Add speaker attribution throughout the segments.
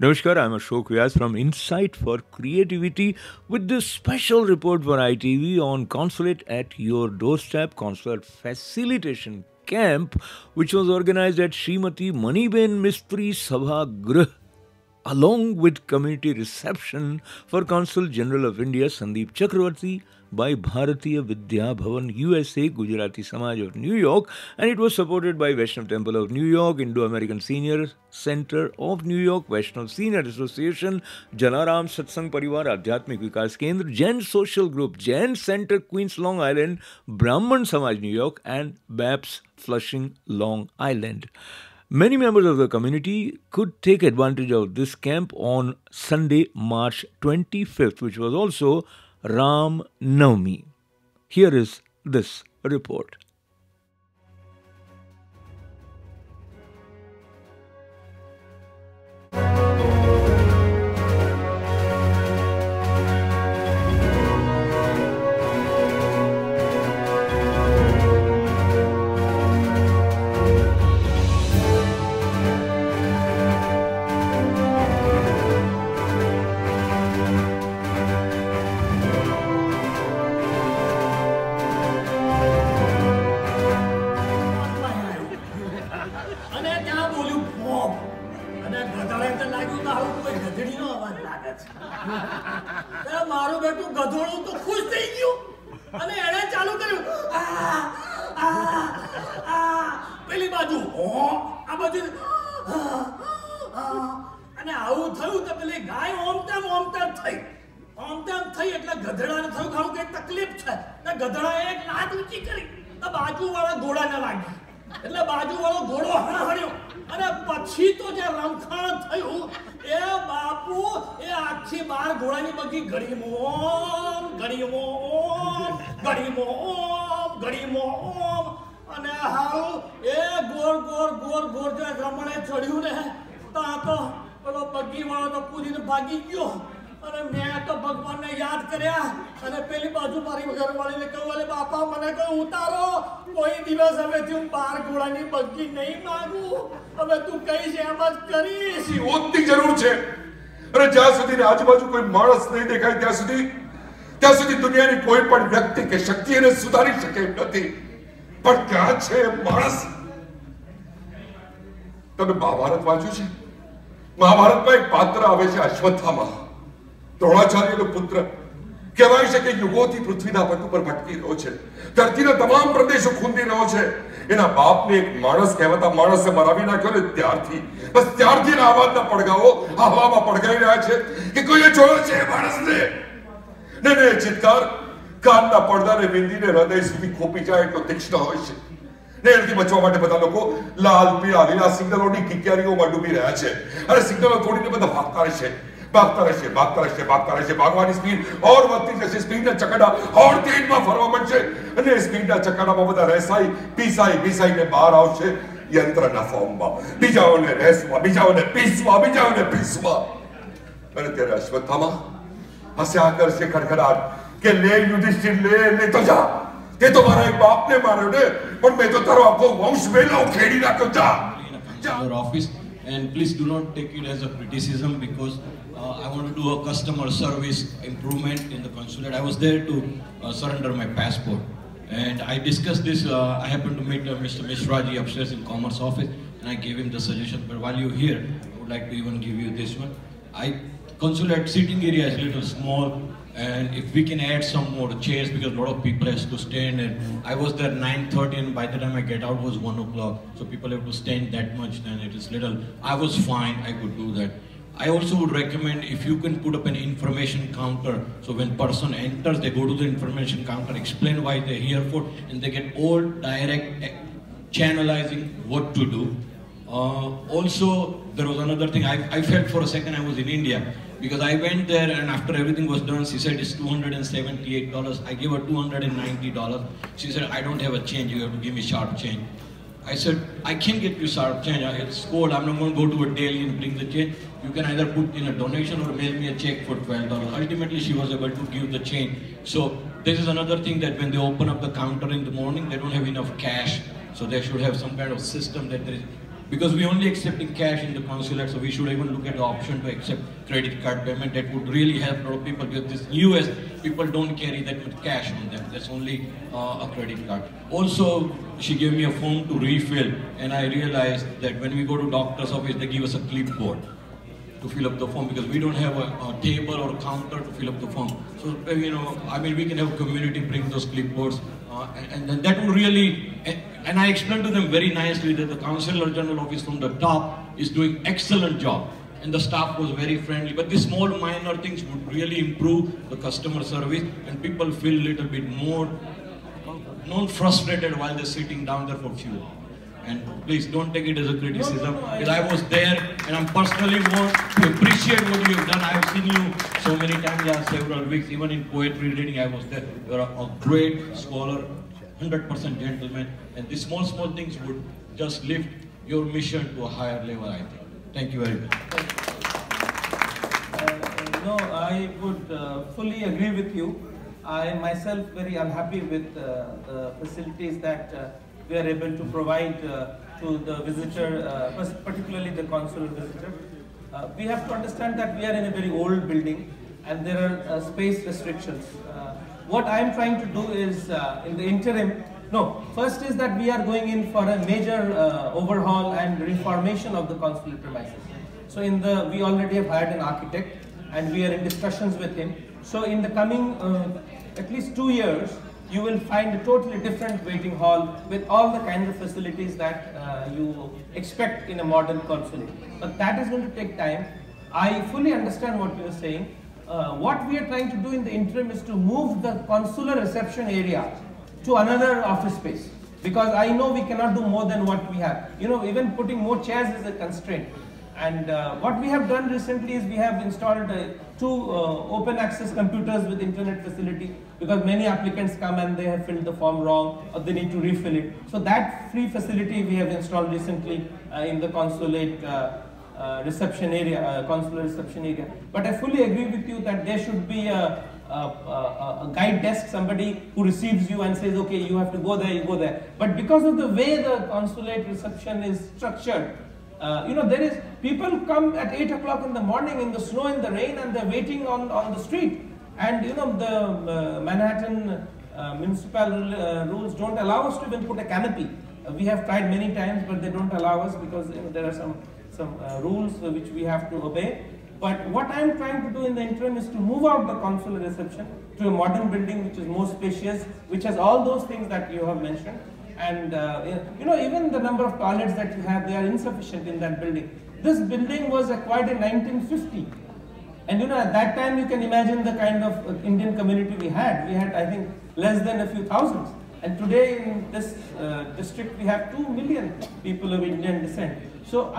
Speaker 1: Namaskar, I'm Ashok Vyas from Insight for Creativity with this special report for ITV on Consulate at Your Doorstep Consular Facilitation Camp, which was organized at Srimati Maniben Mistri Sabha Grih along with community reception for Consul General of India Sandeep Chakravarti by Bharatiya Vidya Bhavan USA Gujarati Samaj of New York, and it was supported by Vaishnav Temple of New York, Indo-American Senior Center of New York, Vaishnav Senior Association, Jalaram Satsang Parivar Adhyatmik Vikas Kendra, Jain Social Group, Jain Center Queens Long Island, Brahman Samaj New York, and BAPS Flushing Long Island. Many members of the community could take advantage of this camp on Sunday, March 25th, which was also Ram Navami. Here is this report.
Speaker 2: અને ત્યાં બોલ્યું bomb અને ગધેડાને તો લાગ્યું તો આવું કોઈ ગધેડીનો અવાજ લાગે છે. ત્યારે મારું બેટું ગધેડું તો ખુશ થઈ ગયું અને એણે ચાલુ કર્યું પેલી બાજુ આ બાજુ અને આવું થયું તો પેલી ગાય ઓમતેમ થઈ એટલે ગધેડાને થયું કે આવું કઈ તકલીફ છે ને ગધેડાએ એક લાત ઊંચી કરી તો બાજુવાળા ઘોડાને લાગી એટલે બાજુવાળો ઘોડો હણહણ્યો અને પછી તો જે રમખાણ થયું એ બાપુ એ આખી બાર ઘોડાની બગી ઘડીમો ઓમ અને હારું એ ગોર જે રમણે ચડ્યું ને તો પેલો બગી વાળો તો પૂરીને ભાગી ગયો અને મેં તો ભગવાનને યાદ કર્યા અને પેલી બાજુ મારી ઘરવાળીને કહ્યું અરે બાપા મને કહ્યું ઉતારો કોઈ દિવસ હવેથી હું બાર ઘોડાની બગી નહીં માંગુ હવે તું કહીશ એમ જ કરીશ.
Speaker 3: ઓતની જરૂર છે અને જ્યાં સુધી આજુબાજુ કોઈ માણસ નહીં દેખાય ત્યાં સુધી દુનિયાની કોઈ પણ વ્યક્તિ કે શક્તિ એને સુધારી શકે એમ નથી. પણ ક્યાં છે માણસ? તમે મહાભારત વાંચ્યું છે? મહાભારતમાં એક પાત્ર આવે છે અશ્વત્થામા, દ્રોણાચાર્યનો પુત્ર. કહેવાય છે કે યુગોથી પૃથ્વીના પટ ઉપર ભટકી રહ્યો છે, ધરતીના તમામ પ્રદેશો ખૂંદી રહ્યો છે. એના બાપને એક માણસ કહેવાતા માણસે મરાવી નાખ્યો ને ત્યારથી આ અવાજના પડઘાઓ આ હવામાં પડઘાઈ રહ્યા છે કે કોઈએ જોયો છે એ માણસને. ને ચિત્કાર કાનના પડદાને વિંધીને હૃદય સુધી ખોપી જાય એટલો તીક્ષ્ણ હોય છે. ને એનાથી બચવા માટે બધા લોકો લાલ પીળા લીલા સિગ્નલોની કિક્યારીઓમાં ડૂબી રહ્યા છે અને સિગ્નલો તોડીને બધા ભાગતા રહેશે. ભાગવાની સ્પીડ ઓર વધતી જશે. સ્પીડના ચકડા ઓર તેજમાં ફરવા માંડશે અને સ્પીડના ચકડામાં બધા રહેસાઈ પીસાઈને બહાર આવશે યંત્રના ફોર્મમાં. બીજાઓને રહેસવા, બીજાઓને પીસવા. અને ત્યારે અશ્વત્થામા હસ્યા કરશે ખડખડાટ કે લે યુધિષ્ઠિર લે તો જા. તે તો મારા એક બાપને માર્યો ને, પણ મેં તો તારો આખો વંશ વેલો ખેડી નાખ્યો. જા.
Speaker 4: Your office, and please do not take it as a criticism because I want to do a customer service improvement in the consulate. I was there to surrender my passport, and I discussed this. I happened to meet Mr. Mishraji upstairs in Commerce office, and I gave him the suggestion. But while you're here, I would like to even give you this one. Consulate sitting area is a little small, and if we can add some more chairs because a lot of people has to stand, and I was there 9:30 and by the time I get out was 1 o'clock, so people have to stand that much, then it is little. I was fine, I could do that. I also would recommend if you can put up an information counter, so when person enters they go to the information counter, explain why they're here for, and they get all direct channelizing what to do. Also there was another thing, I felt for a second I was in India because I went there and after everything was done she said it's $278. I gave her $290. She said I don't have a change, you have to give me sharp change. I said I can get you sharp change, it's cold, I'm not going to go to a deli and bring the change. You can either put in a donation or mail me a check for $12. Ultimately she was able to give the change. So this is another thing, that when they open up the counter in the morning they don't have enough cash, so they should have some kind of system that there is because we only accepting cash in the consulate, so we should even look at the option to accept credit card payment. That would really help a lot of people, because this US, people don't carry that much cash on them. That's only a credit card. Also, she gave me a form to refill, and I realized that when we go to doctor's office, they give us a clipboard to fill up the form, because we don't have a table or a counter to fill up the form. So, you know, I mean, we can have a community bring those clipboards, and then that will really, and I explained to them very nicely that the Consular General Office from the top is doing excellent job, and the staff was very friendly, but these small minor things would really improve the customer service, and people feel a little bit more non-frustrated while they're sitting down there for fuel. And please don't take it as a criticism, because I was there and I'm personally want to appreciate what you have done. I have seen you so many times last several weeks, even in poetry reading I was there. You are a great scholar, 100% gentleman, and these small things would just lift your mission to a higher level, I think. Thank you very much.
Speaker 5: No, I would fully agree with you. I myself very unhappy with the facilities that we are able to provide to the visitor, particularly the consular visitor. We have to understand that we are in a very old building and there are space restrictions. What I am trying to do is in the interim, first is that we are going in for a major overhaul and reformation of the consular premises. So we already have hired an architect and we are in discussions with him. So in the coming at least 2 years, you will find a totally different waiting hall with all the kinds of facilities that you expect in a modern consulate. But that is going to take time. I fully understand what you are saying. What we are trying to do in the interim is to move the consular reception area to another office space, because I know we cannot do more than what we have. You know, even putting more chairs is a constraint. And what we have done recently is we have installed 2 open access computers with internet facility, because many applicants come and they have filled the form wrong or they need to refill it. So that free facility we have installed recently in the consulate reception area, consular reception area. But I fully agree with you that there should be a guide desk, somebody who receives you and says, okay, you have to go there, you go there. But because of the way the consulate reception is structured, you know, there is, people come at 8 o'clock in the morning in the snow, in the rain, and they're waiting on the street. And you know, the Manhattan municipal rules don't allow us to even put a canopy. We have tried many times, but they don't allow us, because you know, there are some rules which we have to obey. But what I am trying to do in the interim is to move out the consular reception to a modern building which is more spacious, which has all those things that you have mentioned. And you know, even the number of toilets that you have, they are insufficient in that building. This building was acquired in 1950. And you know, at that time you can imagine the kind of Indian community we had. We had, I think, less than a few thousands. And today in this district we have 2 million people of Indian descent. So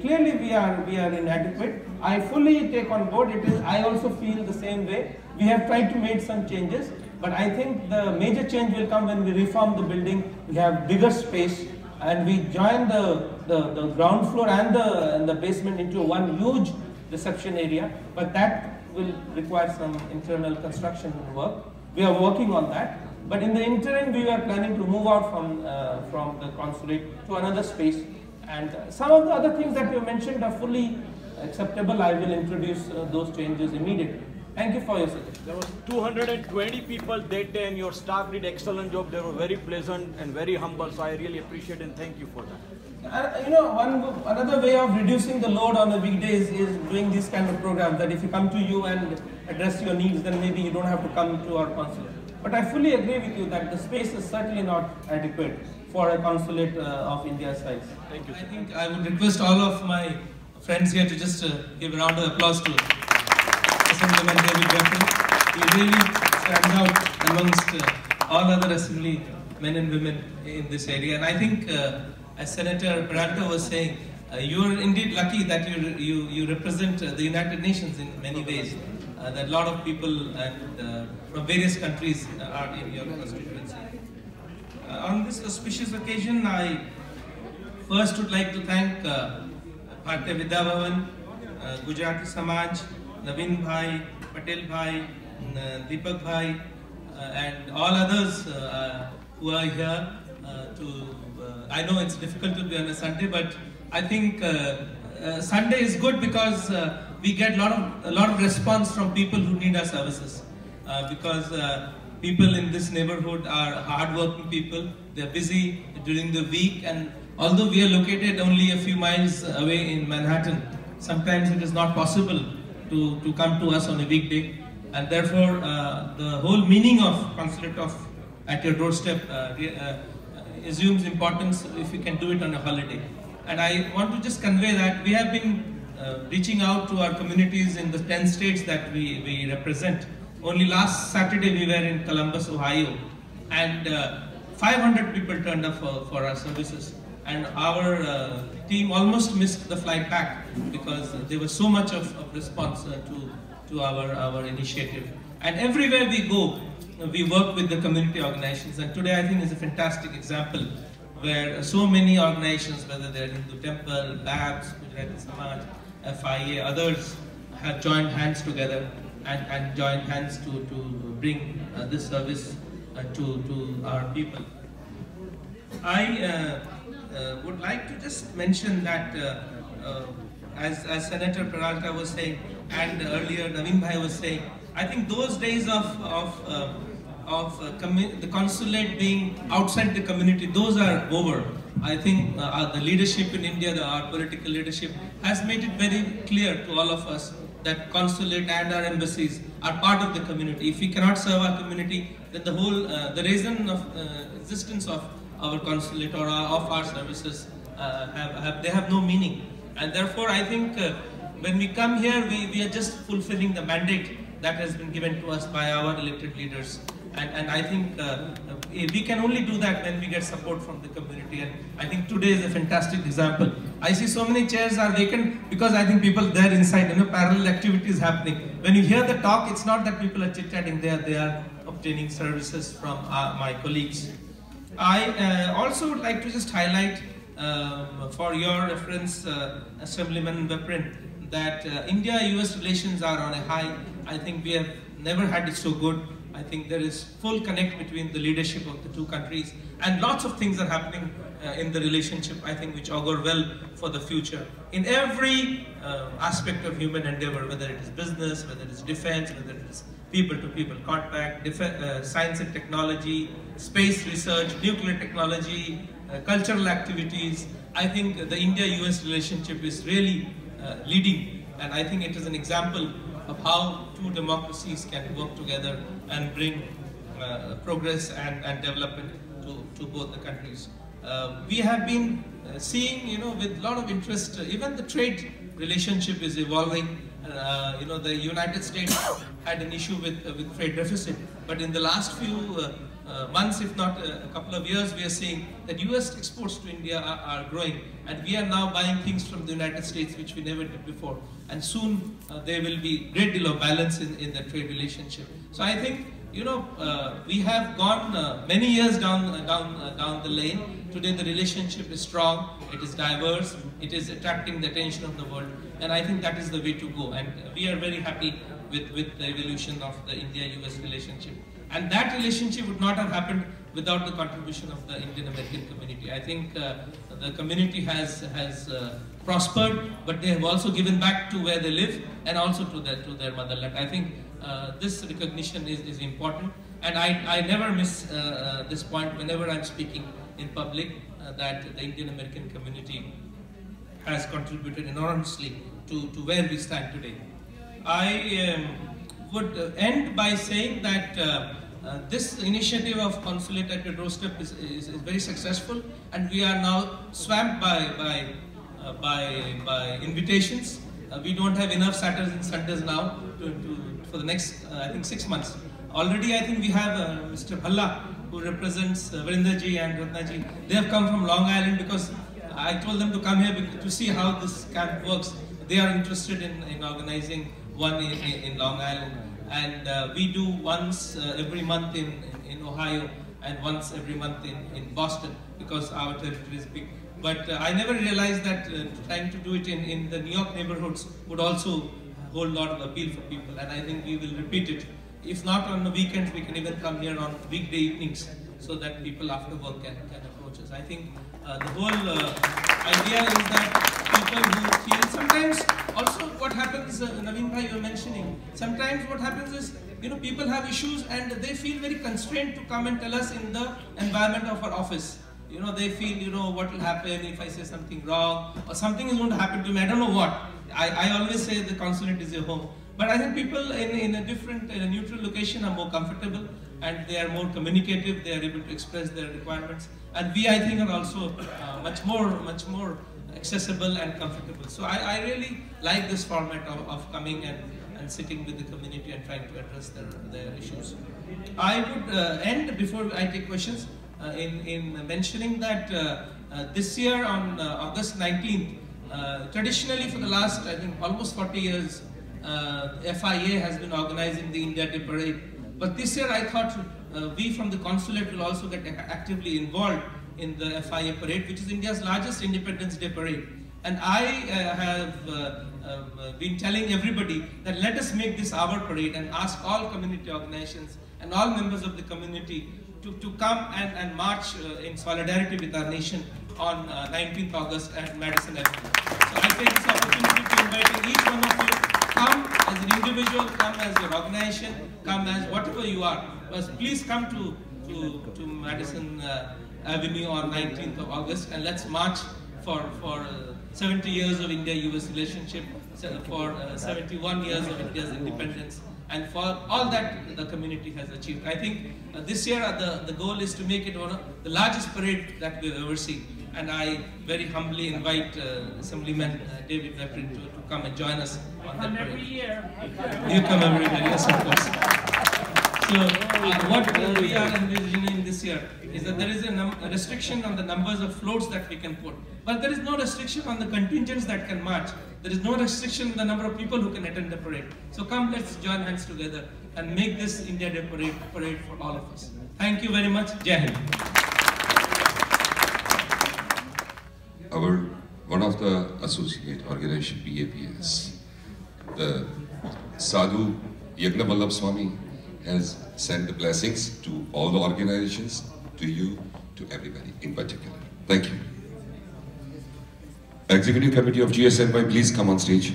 Speaker 5: clearly we are inadequate. I fully take on board it. I also feel the same way. We have tried to make some changes, but I think the major change will come when we reform the building. We have bigger space and we join the ground floor and the basement into one huge reception area. But that will require some internal construction work. We are working on that. But in the interim, we are planning to move out from the consulate to another space. And some of the other things that you mentioned are fully acceptable. I will introduce those changes immediately. Thank you for your suggestion.
Speaker 2: There was 220 people that day and your staff did excellent job. They were very pleasant and very humble. So I really appreciate and thank you for that.
Speaker 5: You know, another way of reducing the load on the weekdays is doing these kind of programs, that if you come to you and address your needs, then maybe you don't have to come to our consulate. But I fully agree with you that the space is certainly not adequate for a consulate of India's size.
Speaker 2: Thank you, sir.
Speaker 6: I think I would request all of my friends here to just give a round of applause to Assemblyman David Griffin. He really stands out amongst all other assembly men and women in this area. And I think, as Senator Peralta was saying, you are indeed lucky that you represent the United Nations in many ways. That a lot of people and from various countries are in your constituency. On this auspicious occasion, I first would like to thank Bharatiya Vidya Bhavan, Gujarati Samaj, Naveen Bhai, Patel Bhai, Deepak Bhai, and all others who are here I know it's difficult to be on a Sunday, but I think Sunday is good because we get a lot of response from people who need our services. Because people in this neighborhood are hard-working people. They're busy during the week, and although we are located only a few miles away in Manhattan, sometimes it is not possible to come to us on a weekday, and therefore the whole meaning of Consulate at your doorstep assumes importance if you can do it on a holiday. And I want to just convey that we have been reaching out to our communities in the 10 states that we represent. Only last Saturday we were in Columbus, Ohio, and 500 people turned up for our services. And our team almost missed the flight back because there was so much of response to our initiative. And everywhere we go, we work with the community organizations. And today I think is a fantastic example where so many organizations, whether they're Hindu Temple, BAPS, Gujarati Samaj, FIA, others have joined hands together and joined hands to bring this service to our people. I would like to just mention that as Senator Peralta was saying, and earlier Naveen Bhai was saying, I think those days of the consulate being outside the community, those are over. I think the leadership in India, our political leadership, has made it very clear to all of us that consulate and our embassies are part of the community. If we cannot serve our community, then the whole the reason of existence of our consulate or of our services they have no meaning. And therefore, I think when we come here, we are just fulfilling the mandate that has been given to us by our elected leaders. And I think we can only do that when we get support from the community. And I think today is a fantastic example. I see so many chairs are vacant because I think people there inside, parallel activities happening. When you hear the talk, it's not that people are chit-chatting there, they are obtaining services from my colleagues. I also would like to just highlight for your reference, Assemblyman Veprin, that India-US relations are on a high. I think we have never had it so good. I think there is full connect between the leadership of the two countries, and lots of things are happening in the relationship, I think, which augur well for the future. In every aspect of human endeavor, whether it is business, whether it is defense, whether it is people-to-people contact, science and technology, space research, nuclear technology, cultural activities, I think the India-US relationship is really leading, and I think it is an example of how two democracies can work together and bring progress and development to both the countries. We have been seeing, with a lot of interest, even the trade relationship is evolving. The United States had an issue with trade deficit, but in the last few months, if not a couple of years, we are seeing that US exports to India are growing, and we are now buying things from the United States which we never did before. And soon there will be a great deal of balance in the trade relationship. So I think, we have gone many years down the lane. Today the relationship is strong, it is diverse, it is attracting the attention of the world, and I think that is the way to go. And we are very happy with the evolution of the India-US relationship. And that relationship would not have happened without the contribution of the Indian American community. I think the community has prospered, but they have also given back to where they live and also to their motherland. I think this recognition is important, and I never miss this point whenever I'm speaking in public, that the Indian American community has contributed enormously to where we stand today. I would end by saying that this initiative of Consulate at your doorstep is very successful, and we are now swamped by invitations. We don't have enough Saturdays and Sundays now for the next, I think, 6 months. Already, I think we have Mr. Bhalla, who represents Varinderji and Ratnaji. They have come from Long Island because I told them to come here to see how this camp works. They are interested in organizing one in Long Island. And we do once every month in Ohio and once every month in Boston, because our territory is big. But I never realized that trying to do it in the New York neighborhoods would also hold a lot of appeal for people, and I think we will repeat it. If not on the weekends, we can even come here on weekday evenings so that people after work can approach. approaches. I think the whole idea is that people who feel, sometimes also what happens, Naveen bhai, you were mentioning, sometimes what happens is, people have issues and they feel very constrained to come and tell us in the environment of our office. They feel, what will happen if I say something wrong, or something is going to happen to me, I don't know what. I always say the consulate is your home. But I think people in a neutral location are more comfortable and they are more communicative, they are able to express their requirements. And we, I think, are also much more accessible and comfortable. So I really like this format of coming and sitting with the community and trying to address their issues. I would end, before I take questions, in mentioning that this year on August 19th, traditionally for the last, I think, almost 40 years, FIA has been organizing the India Day Parade. But this year I thought we from the consulate will also get actively involved in the FIA Parade, which is India's largest Independence Day Parade. And I have been telling everybody that let us make this our parade and ask all community organizations and all members of the community to come and march in solidarity with our nation on 19th August at Madison Avenue. So I take this opportunity to invite each one of you, come as an individual, come as your organization, come as whatever you are. But please come to Madison Avenue on 19th of August and let's march for 70 years of India-US relationship, for 71 years of India's independence, and for all that the community has achieved. I think this year the goal is to make it one of the largest parade that we've ever seen. And I very humbly invite Assemblyman David Weprin to come and join us on that parade.
Speaker 2: Every year.
Speaker 6: You come every year, yes, of course. So what we are envisioning this year is that there is a restriction on the numbers of floats that we can put. But there is no restriction on the contingents that can march. There is no restriction on the number of people who can attend the parade. So come, let's join hands together and make this India Day parade for all of us. Thank you very much. Jai Hind.
Speaker 3: One of the associate organization, BAPS, the Sadhu Yagna Vallabh Swami has sent the blessings to all the organizations, to you, to everybody in particular. Thank you. Executive Committee of GSNY, please come on stage.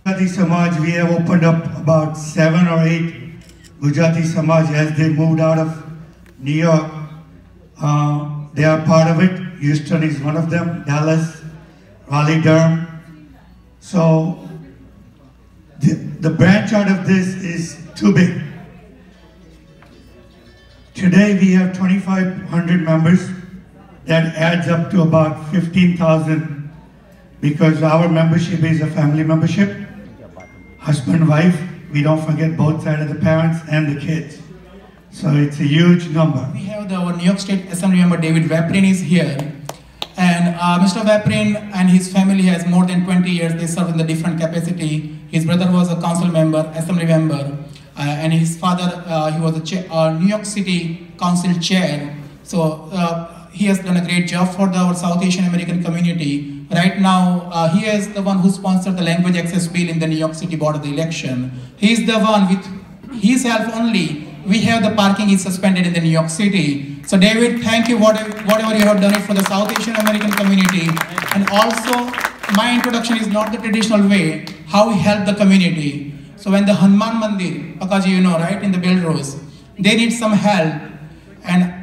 Speaker 7: Gujarati Samaj, we have opened up about 7 or 8 Gujarati Samaj as they moved out of New York. They are part of it. Houston is one of them, Dallas, Raleigh-Durham. So the branch out of this is too big. Today we have 2,500 members. That adds up to about 15,000 because our membership is a family membership. Husband, wife, we don't forget both sides of the parents and the kids. So it's a huge number.
Speaker 8: We have our New York State Assembly member David Weprin is here. And Mr. Weprin and his family has more than 20 years. They serve in the different capacity. His brother was a council member, assembly member. And his father, he was a New York City Council chair. So he has done a great job for our South Asian American community. Right now, he is the one who sponsored the language access bill in the New York City board of the election. He is the one with his help only. We have the parking is suspended in the New York City. So David, thank you whatever you have done it for the South Asian American community. And also, my introduction is not the traditional way, how we help the community. So when the Hanuman Mandir, Akaji, you know, right, in the Belrose, they need some help. And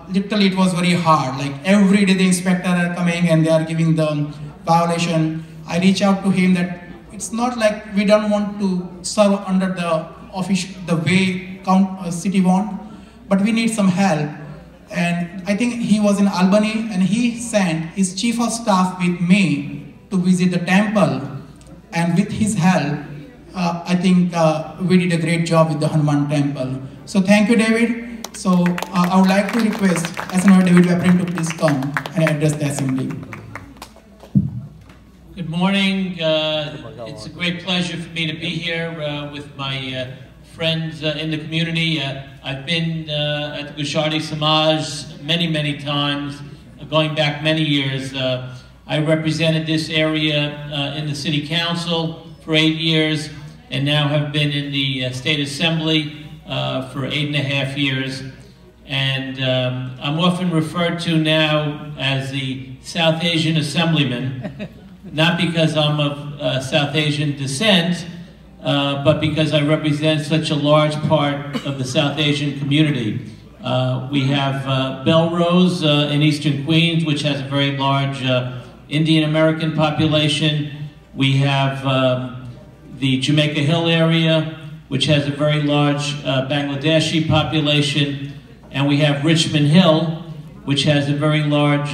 Speaker 8: literally it was very hard. Like every day the inspector are coming and they are giving the violation. I reach out to him that it's not like we don't want to serve under the way city want, but we need some help. And I think he was in Albany and he sent his chief of staff with me to visit the temple. And with his help, I think we did a great job with the Hanuman temple. So thank you, David. So I would like to request SNO David Weprin to please come and address the assembly.
Speaker 9: Good morning. It's a great pleasure for me to be here with my friends in the community. I've been at the Gujarati Samaj many times, going back many years. I represented this area in the City Council for 8 years, and now have been in the State Assembly for 8.5 years. And I'm often referred to now as the South Asian Assemblyman, not because I'm of South Asian descent, but because I represent such a large part of the South Asian community. We have Belrose in Eastern Queens, which has a very large Indian American population. We have the Jamaica Hill area, which has a very large Bangladeshi population. And we have Richmond Hill, which has a very large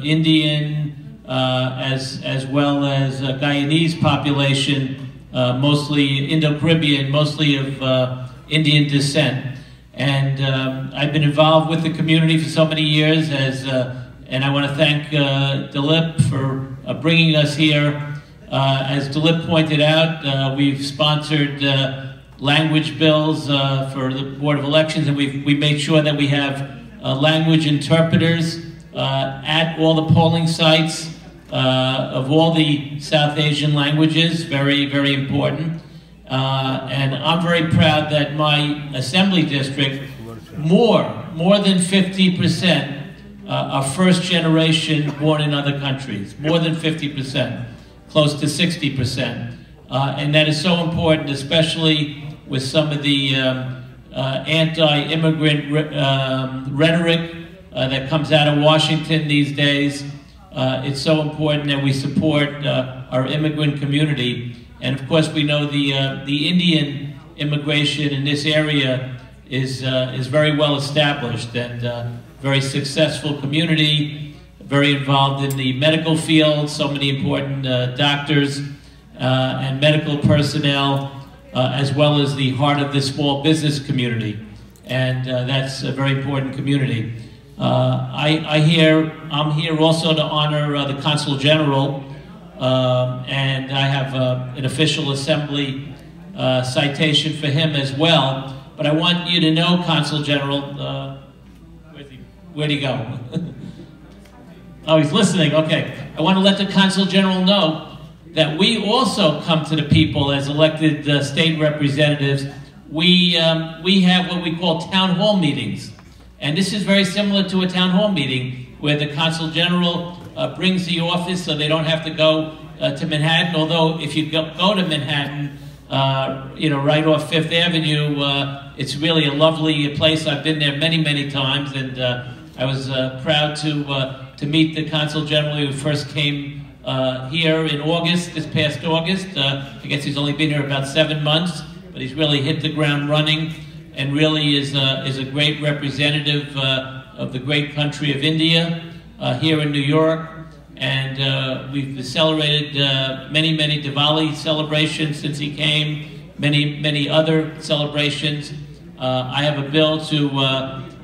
Speaker 9: Indian as well as Guyanese population, mostly Indo-Caribbean, mostly of Indian descent. And I've been involved with the community for so many years, and I want to thank Dilip for bringing us here. As Dilip pointed out, we've sponsored language bills for the Board of Elections, and we made sure that we have language interpreters at all the polling sites of all the South Asian languages. Very important. And I'm very proud that my assembly district, more than 50% are first generation born in other countries. More than 50%, close to 60%. And that is so important, especially with some of the anti-immigrant rhetoric that comes out of Washington these days. It's so important that we support our immigrant community. And of course, we know the Indian immigration in this area is very well established and very successful community, very involved in the medical field, so many important doctors and medical personnel, as well as the heart of the small business community. And that's a very important community. I'm here also to honor the Consul General, and I have an official assembly citation for him as well. But I want you to know, Consul General, where'd he go? Oh, he's listening, okay. I want to let the Consul General know that we also come to the people as elected state representatives. We have what we call town hall meetings. And this is very similar to a town hall meeting where the Consul General brings the office so they don't have to go to Manhattan. Although if you go to Manhattan, right off Fifth Avenue, it's really a lovely place. I've been there many times, and I was proud to meet the Consul General who first came here in August, this past August. I guess he's only been here about 7 months, but he's really hit the ground running and really is a great representative of the great country of India here in New York. And we've celebrated many Diwali celebrations since he came, many other celebrations. I have a bill to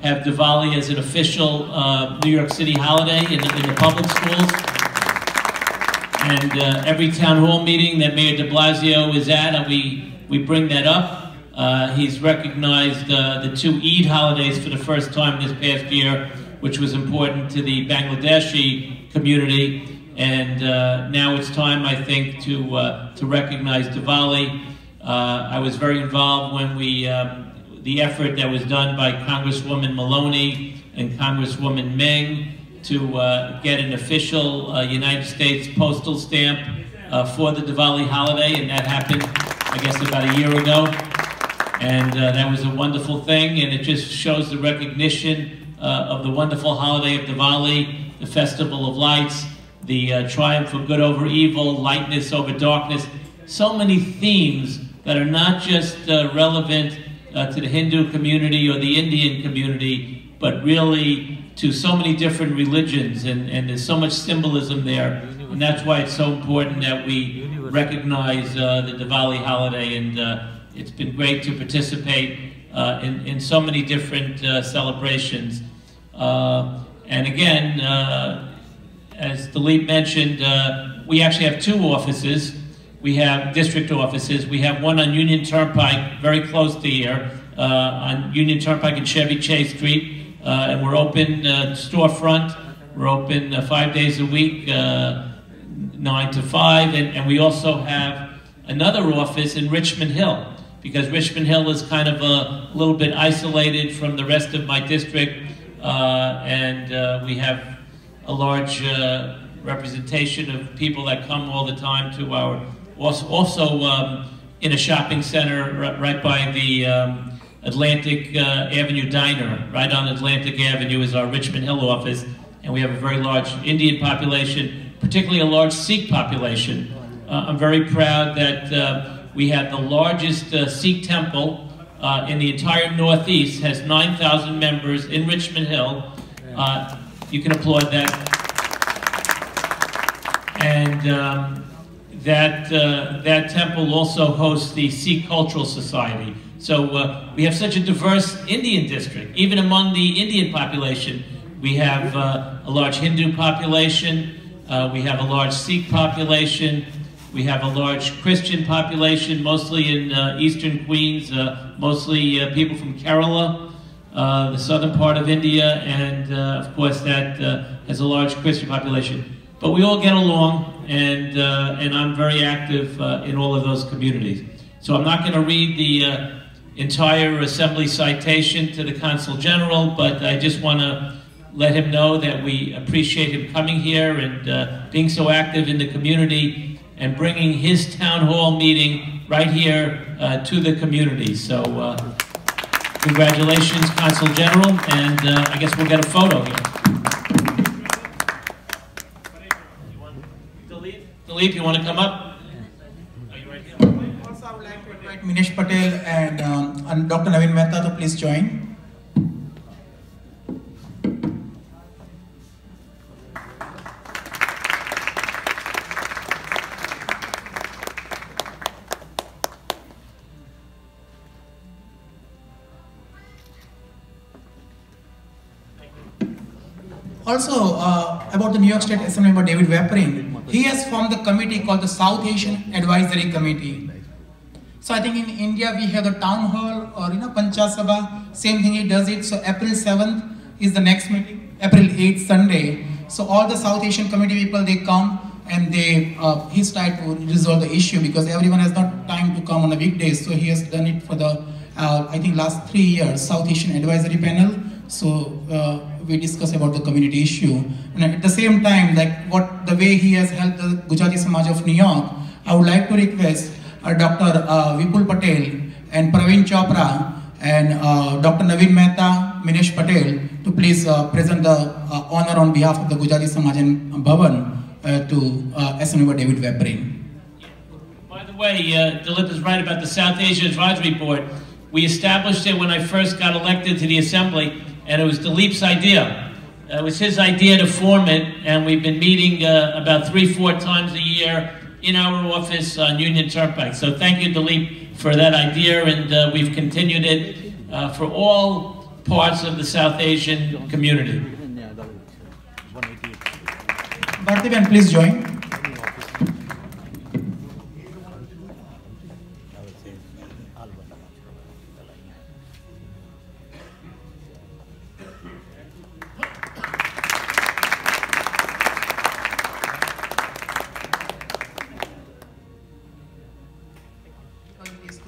Speaker 9: have Diwali as an official New York City holiday in the public schools. And every town hall meeting that Mayor de Blasio is at, we bring that up. He's recognized the 2 Eid holidays for the first time this past year, which was important to the Bangladeshi community. And now it's time, I think, to recognize Diwali. I was very involved when the effort that was done by Congresswoman Maloney and Congresswoman Meng to get an official United States postal stamp for the Diwali holiday, and that happened, I guess, about a year ago. And that was a wonderful thing, and it just shows the recognition of the wonderful holiday of Diwali, the Festival of Lights, the triumph of good over evil, lightness over darkness. So many themes that are not just relevant to the Hindu community or the Indian community, but really to so many different religions, and there's so much symbolism there. And that's why it's so important that we recognize the Diwali holiday, and it's been great to participate in so many different celebrations. And again, as Dilip mentioned, we actually have 2 offices. we have district offices. We have one on Union Turnpike, very close to here, on Union Turnpike and Chevy Chase Street. And we're open storefront. We're open 5 days a week, 9 to 5. And we also have another office in Richmond Hill, because Richmond Hill is kind of a little bit isolated from the rest of my district. We have a large representation of people that come all the time to our, also in a shopping center right by the Atlantic Avenue Diner. Right on Atlantic Avenue is our Richmond Hill office, and we have a very large Indian population, particularly a large Sikh population. I'm very proud that we have the largest Sikh temple in the entire Northeast, has 9,000 members in Richmond Hill. You can applaud that. And that temple also hosts the Sikh Cultural Society. So we have such a diverse Indian district. Even among the Indian population, we have a large Hindu population, we have a large Sikh population, we have a large Christian population, mostly in eastern Queens, mostly people from Kerala, the southern part of India, and of course that has a large Christian population. But we all get along, and I'm very active in all of those communities. So I'm not going to read the entire Assembly citation to the Consul General, but I just want to let him know that we appreciate him coming here and being so active in the community and bringing his town hall meeting right here to the community. So congratulations, Consul General, and I guess we'll get a photo here. Dilip, you want to come up? Are you right here?
Speaker 8: Also, I would like to invite Minesh Patel and Dr. Naveen Mehta to please join. Also, about the New York State Assembly member David Vaprin, he has formed the committee called the South Asian Advisory Committee. So I think in India we have the town hall or Panchayat Sabha, same thing he does it. So April 7th is the next meeting, April 8th Sunday. So all the South Asian committee people, they come and he's tried to resolve the issue because everyone has not time to come on the weekdays. So he has done it for the, I think last 3 years, South Asian Advisory Panel. So we discuss about the community issue. And at the same time, like the way he has helped the Gujarati Samaj of New York, I would like to request Dr. Vipul Patel and Praveen Chopra and Dr. Naveen Mehta, Minesh Patel to please present the honor on behalf of the Gujarati Samaj and Bhavan to Assembly member David Vaprin.
Speaker 9: By the way, Dilip is right about the South Asia Advisory Board. We established it when I first got elected to the Assembly, and it was Dilip's idea. It was his idea to form it, and we've been meeting about 3-4 times a year in our office on Union Turnpike. So thank you, Dilip, for that idea, and we've continued it for all parts of the South Asian community.
Speaker 8: Bhartiban, please join.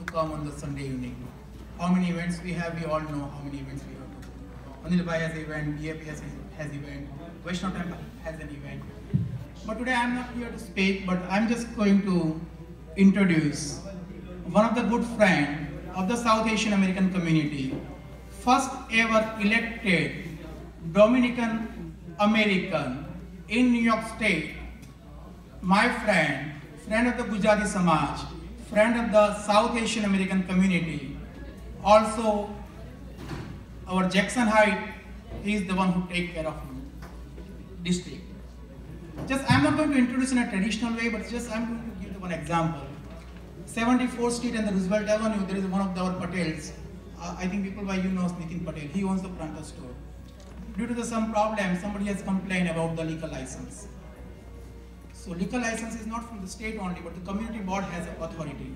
Speaker 8: Come on the Sunday evening. How many events we have, we all know how many events we have to do. Anil Bhai has an event, BAP has an event, Vaishnav Temple has an event. But today I'm not here to speak, but I'm just going to introduce one of the good friends of the South Asian American community, first ever elected Dominican American in New York State, my friend of the Gujarati Samaj, friend of the South Asian American community. Also, our Jackson Heights, he is the one who takes care of district. I'm not going to introduce in a traditional way, but I'm going to give you one example. 74th Street and the Roosevelt Avenue, there is one of our Patels. I think people by you knows Nitin Patel. He owns the Pranto store. Due to some problem, somebody has complained about the liquor license. So liquor license is not from the state only, but the community board has authority.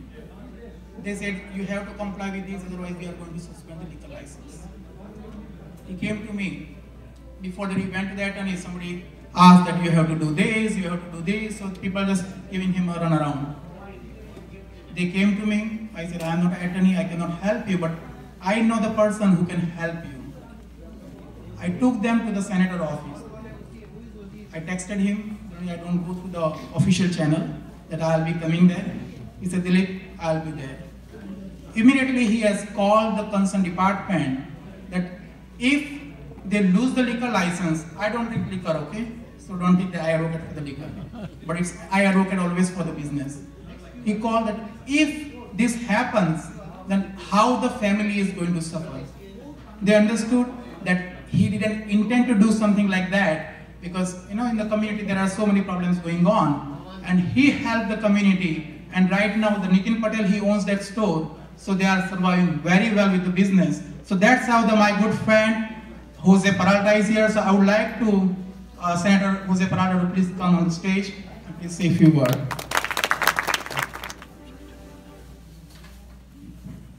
Speaker 8: They said, you have to comply with these, otherwise we are going to suspend the liquor license. He came to me. Before that he went to the attorney, somebody asked that you have to do this, you have to do this, so people just giving him a run around. They came to me, I said, I am not an attorney, I cannot help you, but I know the person who can help you. I took them to the senator office. I texted him, I don't go through the official channel, that I'll be coming there. He said, Dilip, I'll be there. Immediately he has called the concerned department that if they lose the liquor license, I don't drink liquor, okay? So don't think that I advocate for the liquor. But I advocate always for the business. He called that if this happens, then how the family is going to suffer. They understood that he didn't intend to do something like that because, you know, in the community there are so many problems going on. And he helped the community, and right now the Nitin Patel, he owns that store, so they are surviving very well with the business. So that's how my good friend Jose Peralta is here. So I would like to Senator Jose Peralta to please come on the stage and please say a few words.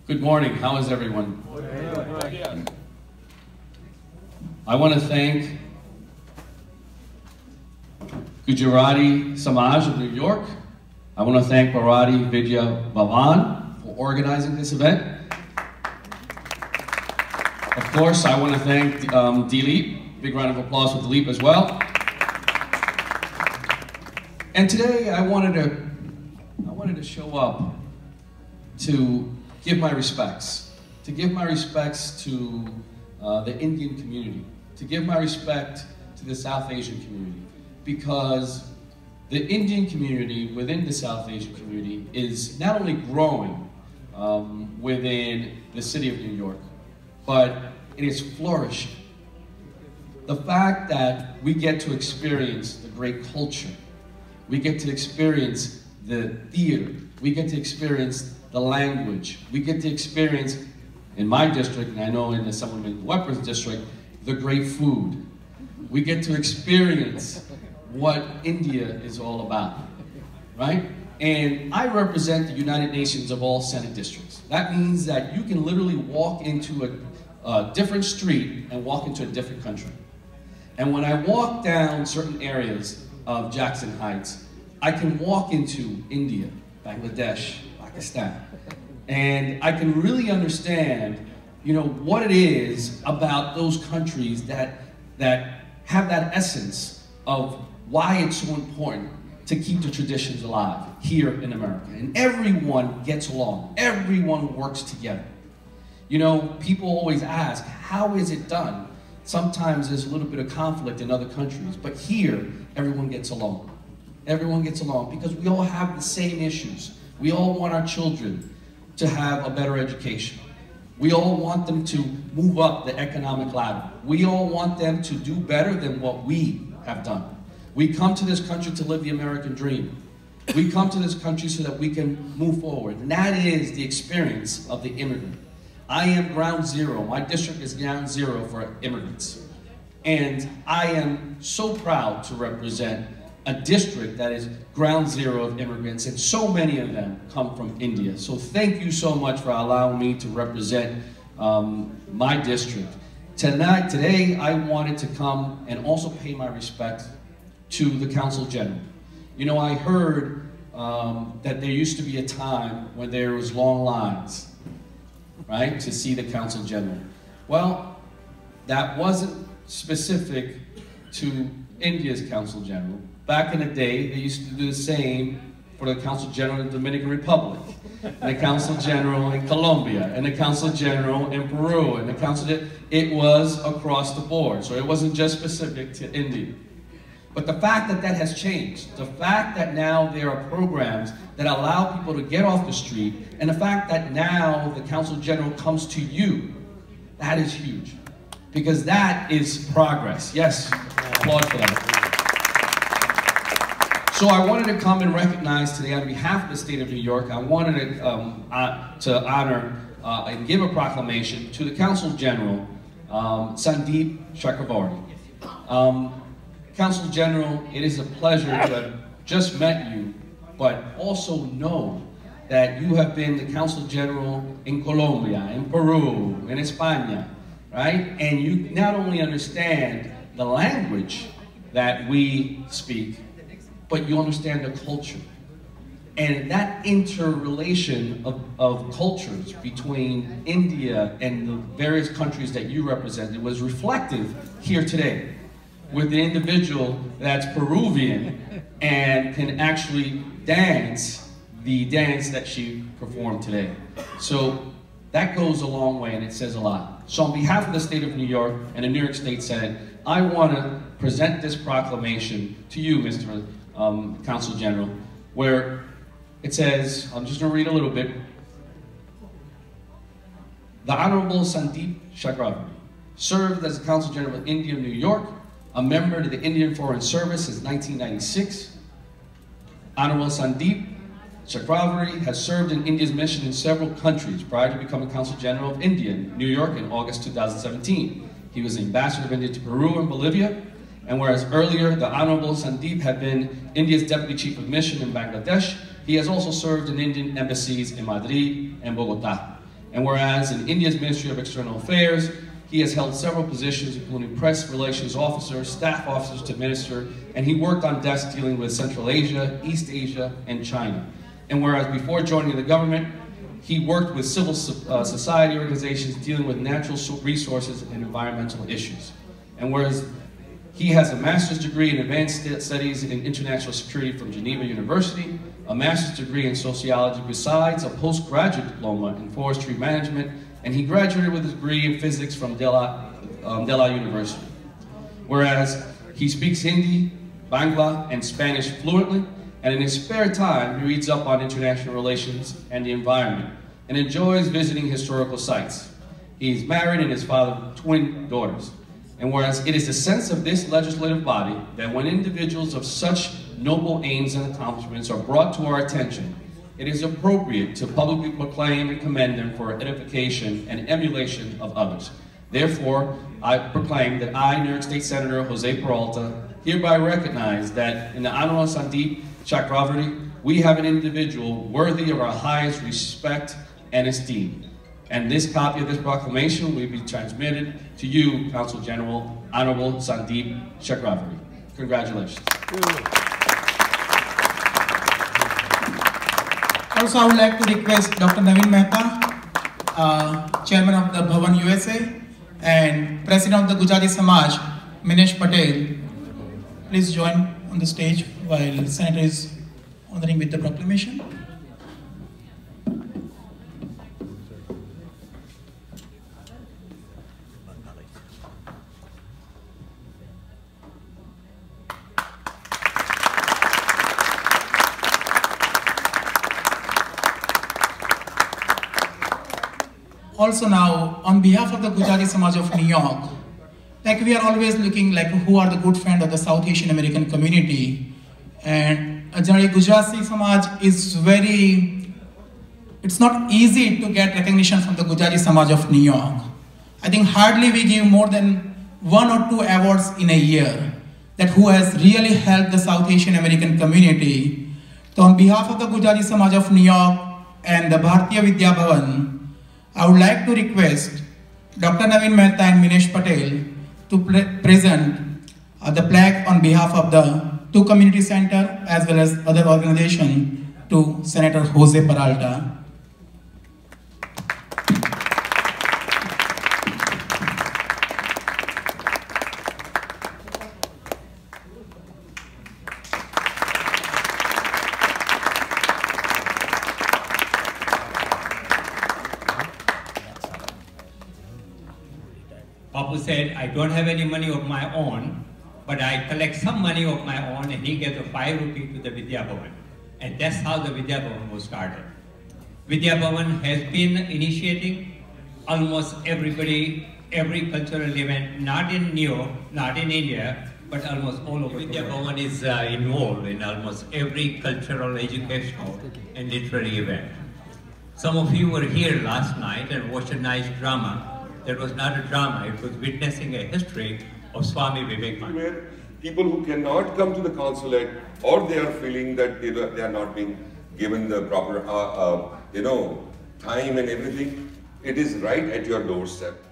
Speaker 10: Good morning. How is everyone? I want to thank Gujarati Samaj of New York. I want to thank Bharati Vidya Bhavan for organizing this event. Of course, I want to thank Dilip. Big round of applause for Dilip as well. And today I wanted to show up to give my respects. To give my respects to the Indian community. To give my respect to the South Asian community. Because the Indian community within the South Asian community is not only growing within the city of New York, but it is flourishing. The fact that we get to experience the great culture, we get to experience the theater, we get to experience the language, we get to experience, in my district, and I know in the Assemblyman Weapons district, the great food. We get to experience what India is all about, right? And I represent the United Nations of all Senate districts. That means that you can literally walk into a different street and walk into a different country. And when I walk down certain areas of Jackson Heights, I can walk into India, Bangladesh, Pakistan, and I can really understand, you know, what it is about those countries that have that essence of why it's so important to keep the traditions alive here in America. And everyone gets along, everyone works together. You know, people always ask, how is it done? Sometimes there's a little bit of conflict in other countries, but here, everyone gets along. Everyone gets along because we all have the same issues. We all want our children to have a better education. We all want them to move up the economic ladder. We all want them to do better than what we have done. We come to this country to live the American dream. We come to this country so that we can move forward. And that is the experience of the immigrant. I am ground zero. My district is ground zero for immigrants. And I am so proud to represent a district that is ground zero of immigrants, and so many of them come from India. So thank you so much for allowing me to represent my district. Today, I wanted to come and also pay my respect to the Consul General. You know, I heard that there used to be a time when there was long lines, right, to see the Consul General. Well, that wasn't specific to India's Consul General. Back in the day, they used to do the same for the Consul General in the Dominican Republic, and the Consul General in Colombia, and the Consul General in Peru, and the Consul General, it was across the board, so it wasn't just specific to India. But the fact that that has changed, the fact that now there are programs that allow people to get off the street, and the fact that now the Consul General comes to you, that is huge. Because that is progress. Yes, applaud for that. So I wanted to come and recognize today on behalf of the state of New York, I wanted to honor and give a proclamation to the Consul General, Sandeep Chakravarti. Consul General, it is a pleasure to have just met you, but also know that you have been the Consul General in Colombia, in Peru, in España, right? And you not only understand the language that we speak, but you understand the culture. And that interrelation of cultures between India and the various countries that you represented was reflective here today with an individual that's Peruvian and can actually dance the dance that she performed today. So that goes a long way and it says a lot. So on behalf of the state of New York and the New York State Senate, I want to present this proclamation to you, Mr. Consul General, where it says, I'm just going to read a little bit. The Honorable Sandeep Chakravarti served as the Consul General of India of New York, a member of the Indian Foreign Service since 1996. Honorable Sandeep Chakravarti has served in India's mission in several countries prior to becoming Consul General of India in New York in August 2017. He was the Ambassador of India to Peru and Bolivia, and whereas earlier the Honorable Sandeep had been India's Deputy Chief of Mission in Bangladesh, he has also served in Indian embassies in Madrid and Bogota. And whereas in India's Ministry of External Affairs, he has held several positions, including press relations officer, staff officers to minister, and he worked on desks dealing with Central Asia, East Asia, and China. And whereas before joining the government, he worked with civil society organizations dealing with natural resources and environmental issues. And whereas he has a master's degree in advanced studies in international security from Geneva University, a master's degree in sociology besides a postgraduate diploma in forestry management, and he graduated with a degree in physics from De La University. Whereas he speaks Hindi, Bangla, and Spanish fluently, and in his spare time, he reads up on international relations and the environment, and enjoys visiting historical sites. He is married and is father of twin daughters. And whereas it is the sense of this legislative body that when individuals of such noble aims and accomplishments are brought to our attention, it is appropriate to publicly proclaim and commend them for edification and emulation of others. Therefore, I proclaim that I, New York State Senator Jose Peralta, hereby recognize that in the Honorable Sandeep Chakravarti, we have an individual worthy of our highest respect and esteem. And this copy of this proclamation will be transmitted to you, Consul General, Honorable Sandeep Chakravarti. Congratulations.
Speaker 8: Also, I would like to request Dr. Naveen Mehta, Chairman of the Bhavan USA, and President of the Gujrati Samaj, Minesh Patel, please join on the stage while the Senator is honoring with the proclamation. Also now, on behalf of the Gujrati Samaj of New York, like we are always looking like who are the good friends of the South Asian American community. And generally Gujarati Samaj is it's not easy to get recognition from the Gujarati Samaj of New York. I think hardly we give more than 1 or 2 awards in a year that who has really helped the South Asian American community. So on behalf of the Gujarati Samaj of New York and the Bharatiya Vidya Bhavan, I would like to request Dr. Naveen Mehta and Minesh Patel to present the plaque on behalf of the 2 community center as well as other organizations to Senator Jose Peralta.
Speaker 11: Bapu said, I don't have any money of my own, but I collect some money of my own, and he gave the 5 rupees to the Vidya Bhavan. And that's how the Vidya Bhavan was started. Vidya Bhavan has been initiating almost everybody, every cultural event, not in New York, not in India, but almost all over. Vidya Bhavan is involved in almost every cultural, educational, and literary event. Some of you were here last night and watched a nice drama. That was not a drama, it was witnessing a history of Swami Vivekananda.
Speaker 3: people who cannot come to the consulate, or they are feeling that they are not being given the proper, time and everything, it is right at your doorstep.